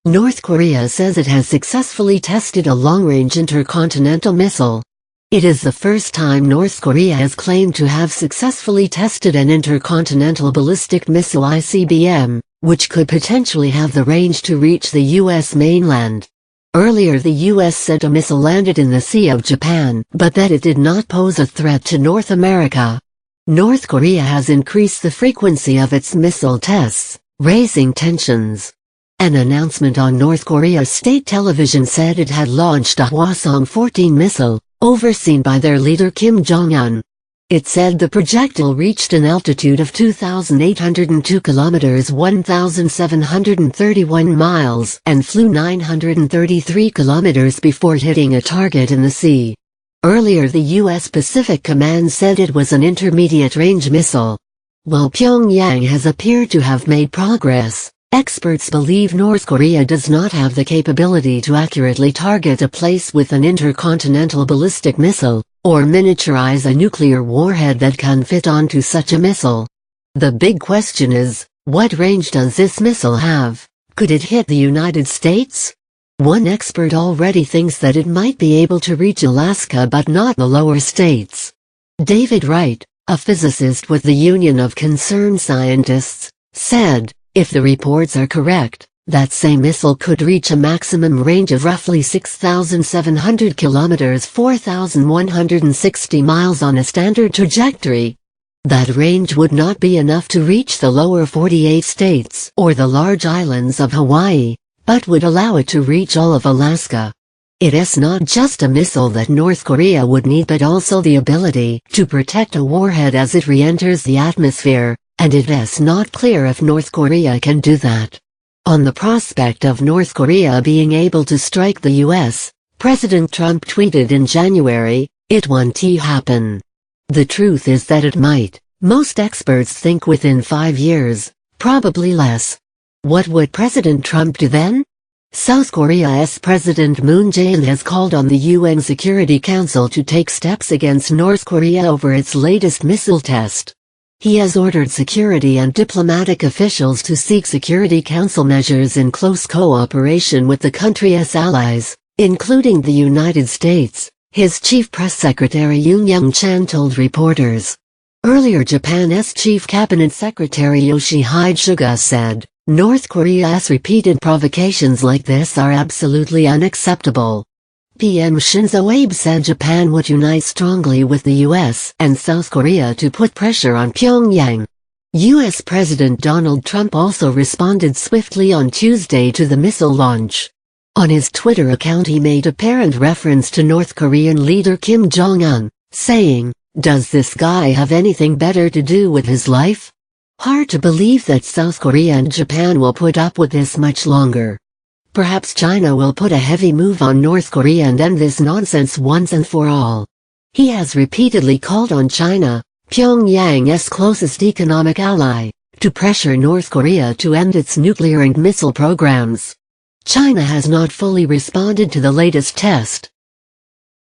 North Korea says it has successfully tested a long-range intercontinental missile. It is the first time North Korea has claimed to have successfully tested an intercontinental ballistic missile ICBM, which could potentially have the range to reach the U.S. mainland. Earlier the U.S. said a missile landed in the Sea of Japan, but that it did not pose a threat to North America. North Korea has increased the frequency of its missile tests, raising tensions. An announcement on North Korea's state television said it had launched a Hwasong-14 missile, overseen by their leader Kim Jong-un. It said the projectile reached an altitude of 2,802 kilometers (1,731 miles) and flew 933 kilometers before hitting a target in the sea. Earlier the U.S. Pacific Command said it was an intermediate-range missile. While Pyongyang has appeared to have made progress, experts believe North Korea does not have the capability to accurately target a place with an intercontinental ballistic missile, or miniaturize a nuclear warhead that can fit onto such a missile. The big question is, what range does this missile have? Could it hit the United States? One expert already thinks that it might be able to reach Alaska but not the lower states. David Wright, a physicist with the Union of Concerned Scientists, said, if the reports are correct, that same missile could reach a maximum range of roughly 6,700 kilometers (4,160 miles) on a standard trajectory. That range would not be enough to reach the lower 48 states or the large islands of Hawaii, but would allow it to reach all of Alaska. It is not just a missile that North Korea would need but also the ability to protect a warhead as it re-enters the atmosphere, and it is not clear if North Korea can do that. On the prospect of North Korea being able to strike the U.S., President Trump tweeted in January, "It won't happen." The truth is that it might. Most experts think within 5 years, probably less. What would President Trump do then? South Korea's President Moon Jae-in has called on the UN Security Council to take steps against North Korea over its latest missile test. He has ordered security and diplomatic officials to seek Security Council measures in close cooperation with the country's allies, including the United States, his chief press secretary Yoon Young-chan told reporters. Earlier Japan's chief cabinet secretary Yoshihide Suga said, North Korea's repeated provocations like this are absolutely unacceptable. PM Shinzo Abe said Japan would unite strongly with the U.S. and South Korea to put pressure on Pyongyang. U.S. President Donald Trump also responded swiftly on Tuesday to the missile launch. On his Twitter account he made apparent reference to North Korean leader Kim Jong-un, saying, "Does this guy have anything better to do with his life?" Hard to believe that South Korea and Japan will put up with this much longer. Perhaps China will put a heavy move on North Korea and end this nonsense once and for all. He has repeatedly called on China, Pyongyang's closest economic ally, to pressure North Korea to end its nuclear and missile programs. China has not fully responded to the latest test.